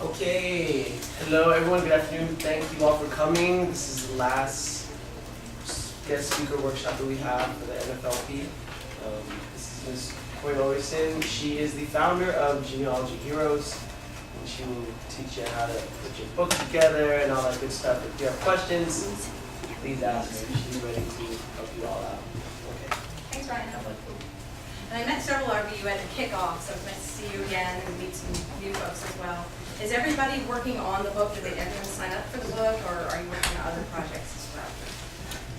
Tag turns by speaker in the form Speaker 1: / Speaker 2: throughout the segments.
Speaker 1: Okay, hello everyone, good afternoon. Thank you all for coming. This is the last guest speaker workshop that we have for the NFLP. This is Ms. Oiesen. She is the founder of Genealogy Heroes, and she will teach you how to put your book together and all that good stuff. If you have questions, please ask her. She's ready to help you all out. Okay.
Speaker 2: Thanks, Ryan. And I met several of you at the kickoff, so it's nice to see you again and meet some new folks as well. Is everybody working on the book? Did everyone sign up for the book, or are you working on other projects as well?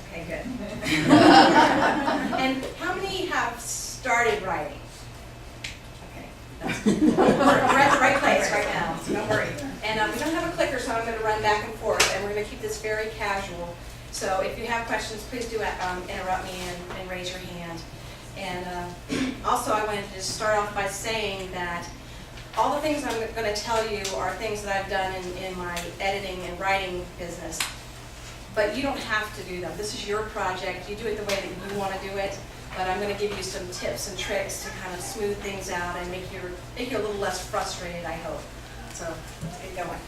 Speaker 2: Okay, good. And how many have started writing? Okay, we're at the right place right now, so don't worry. And we don't have a clicker, so I'm going to run back and forth, and we're going to keep this very casual. So if you have questions, please do interrupt me and raise your hand. And also I wanted to just start off by saying that all the things I'm going to tell you are things that I've done in my editing and writing business. But you don't have to do them. This is your project. You do it the way that you want to do it. But I'm going to give you some tips and tricks to kind of smooth things out and make you a little less frustrated, I hope. So let's get going.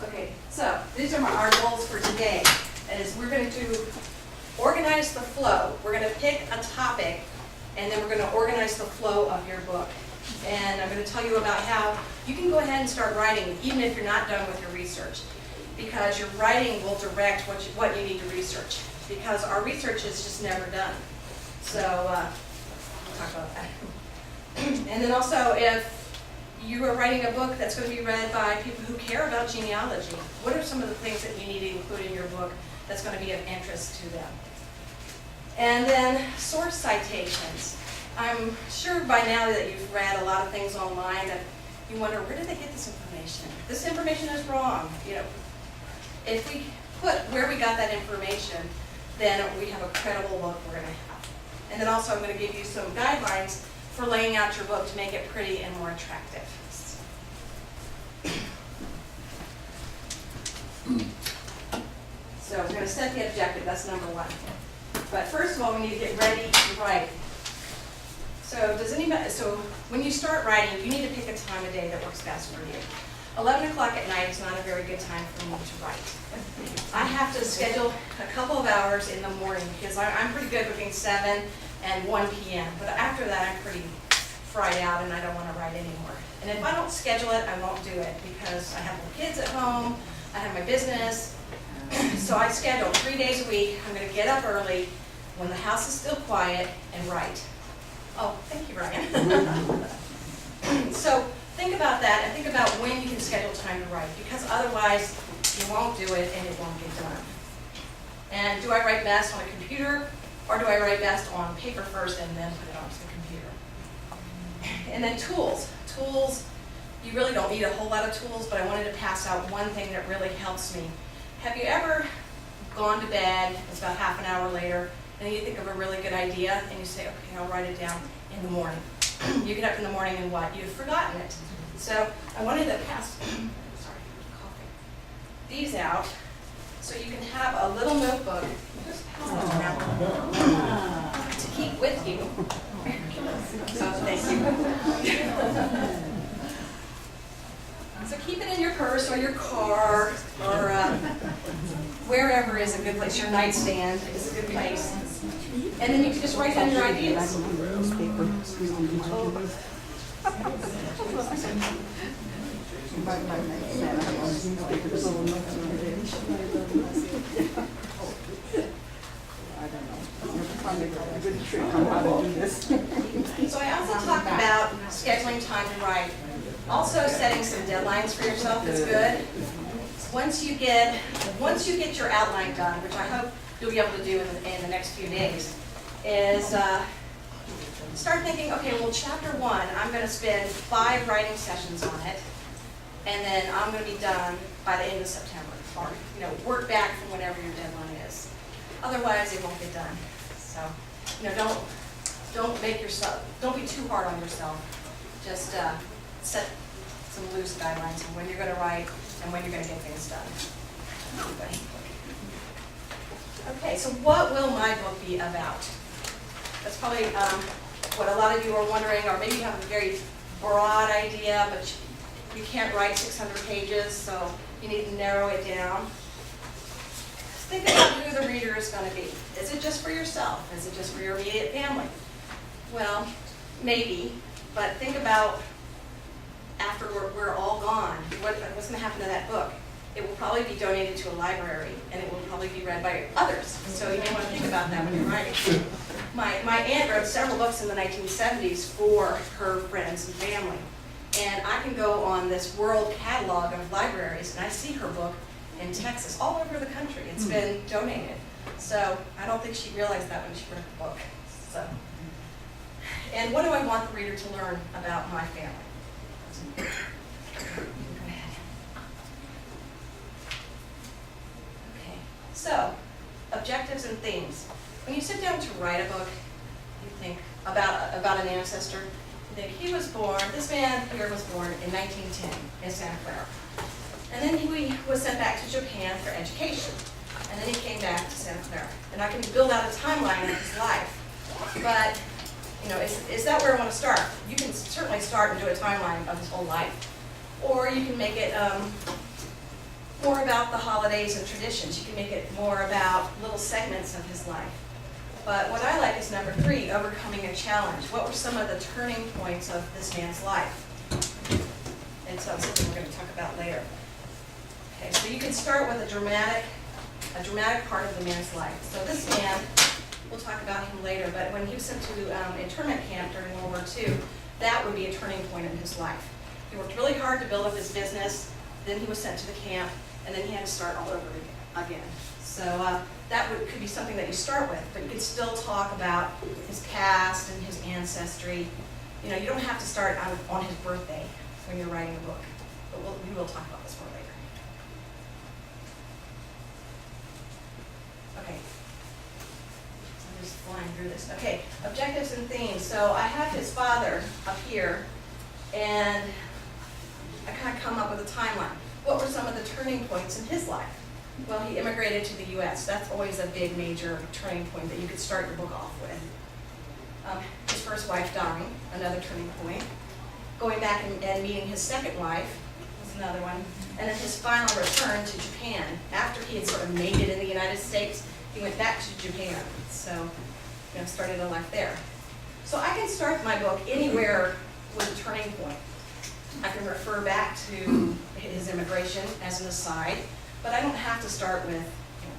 Speaker 2: Okay, so these are our goals for today. Is we're going to organize the flow. We're going to pick a topic, and then we're going to organize the flow of your book. And I'm going to tell you about how you can go ahead and start writing, even if you're not done with your research, because your writing will direct what you need to research, because our research is just never done. So we'll talk about that. And then also, if you are writing a book that's going to be read by people who care about genealogy, what are some of the things that you need to include in your book that's going to be of interest to them? And then source citations. I'm sure by now that you've read a lot of things online that you wonder, where did they get this information? This information is wrong. You know, if we put where we got that information, then we have a credible book we're going to have. And then also I'm going to give you some guidelines for laying out your book to make it pretty and more attractive. So I'm going to set the objective, that's number one. But first of all, we need to get ready to write. So when you start writing, you need to pick a time of day that works best for you. 11 o'clock at night is not a very good time for me to write. I have to schedule a couple of hours in the morning because I'm pretty good between 7 and 1 p.m. But after that, I'm pretty fried out and I don't want to write anymore. And if I don't schedule it, I won't do it because I have my kids at home, I have my business. So I schedule 3 days a week. I'm going to get up early when the house is still quiet and write. Oh, thank you, Ryan. So think about that and think about when you can schedule time to write, because otherwise you won't do it and it won't get done. And do I write best on a computer, or do I write best on paper first and then put it onto the computer? And then tools. Tools, you really don't need a whole lot of tools, but I wanted to pass out one thing that really helps me. Have you ever gone to bed, it's about half an hour later, and you think of a really good idea, and you say, okay, I'll write it down in the morning. You get up in the morning and what? You've forgotten it. So I wanted to pass these out so you can have a little notebook. Just pass it around to keep with you. So thank you. So keep it in your purse or your car or wherever is a good place. Your nightstand is a good place. And then you can just write down your ideas. So I also talked about scheduling time to write. Also setting some deadlines for yourself is good. Once you get your outline done, which I hope you'll be able to do in the next few days, is start thinking, okay, well, chapter 1, I'm going to spend 5 writing sessions on it, and then I'm going to be done by the end of September, or work back from whatever your deadline is. Otherwise, it won't get done. So, don't be too hard on yourself. Just set some loose guidelines on when you're going to write and when you're going to get things done. Okay, so what will my book be about? That's probably what a lot of you are wondering, or maybe you have a very broad idea, but you can't write 600 pages, so you need to narrow it down. Think about who the reader is going to be. Is it just for yourself? Is it just for your immediate family? Well, maybe, but think about after we're all gone, what's going to happen to that book? It will probably be donated to a library, and it will probably be read by others. So you may want to think about that when you're writing. My aunt wrote several books in the 1970s for her friends and family. And I can go on this world catalog of libraries, and I see her book in Texas, all over the country. It's been donated. So I don't think she realized that when she wrote the book. So, and what do I want the reader to learn about my family? Go ahead. Okay, so objectives and themes. When you sit down to write a book, you think about an ancestor. You think he was born, this man here was born in 1910 in Santa Clara. And then he was sent back to Japan for education. And then he came back to Santa Clara. And I can build out a timeline of his life. But, you know, is that where I want to start? You can certainly start and do a timeline of his whole life. Or you can make it more about the holidays and traditions. You can make it more about little segments of his life. But what I like is number 3, overcoming a challenge. What were some of the turning points of this man's life? And so something we're going to talk about later. Okay, so you can start with a dramatic part of the man's life. So this man, we'll talk about him later, but when he was sent to internment camp during World War II, that would be a turning point in his life. He worked really hard to build up his business, then he was sent to the camp, and then he had to start all over again. So that could be something that you start with, but you could still talk about his past and his ancestry. You know, you don't have to start on his birthday when you're writing a book, but we will talk about this more later. Okay, I'm just flying through this. Okay, objectives and themes. So I have his father up here, and I kind of come up with a timeline. What were some of the turning points in his life? Well, he immigrated to the U.S. That's always a big, major turning point that you could start your book off with. His first wife dying, another turning point. Going back and meeting his second wife was another one. And then his final return to Japan. After he had sort of made it in the United States, he went back to Japan. So, you know, started a life there. So I can start my book anywhere with a turning point. I can refer back to his immigration as an aside, but I don't have to start with, you know,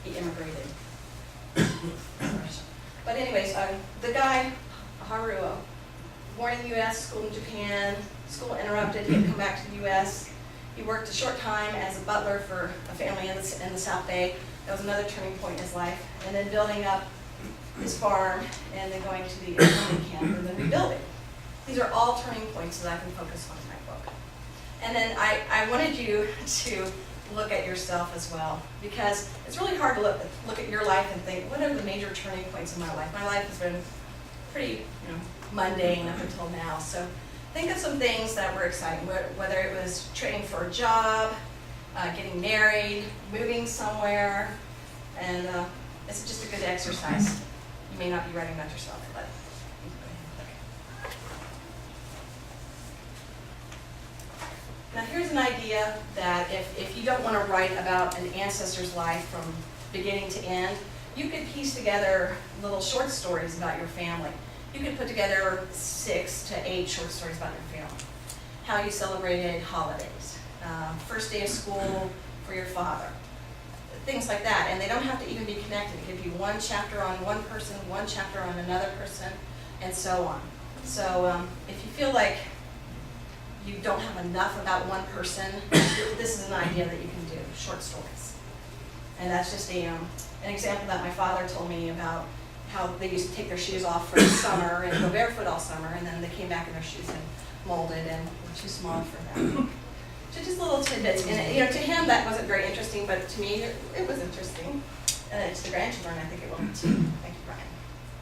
Speaker 2: he immigrated. But anyways, the guy, Haruo, born in the U.S., schooled in Japan, school interrupted, he had come back to the U.S. He worked a short time as a butler for a family in the South Bay. That was another turning point in his life. And then building up his farm, and then going to the internment camp, and then rebuilding. These are all turning points that I can focus on in my book. And then I wanted you to look at yourself as well, because it's really hard to look at your life and think, what are the major turning points in my life? My life has been pretty, you know, mundane up until now. So think of some things that were exciting, whether it was training for a job, getting married, moving somewhere, and it's just a good exercise. You may not be writing about yourself, but now here's an idea that if you don't want to write about an ancestor's life from beginning to end, you could piece together little short stories about your family. You could put together 6 to 8 short stories about your family. How you celebrated holidays, first day of school for your father, things like that. And they don't have to even be connected. It could be one chapter on one person, one chapter on another person, and so on. So if you feel like you don't have enough about one person, this is an idea that you can do, short stories. And that's just an example that my father told me about how they used to take their shoes off for the summer and go barefoot all summer, and then they came back and their shoes had molded and were too small for them. So just little tidbits. And you know, to him that wasn't very interesting, but to me it was interesting. And to the grandchildren, I think it will too. Thank you, Brian.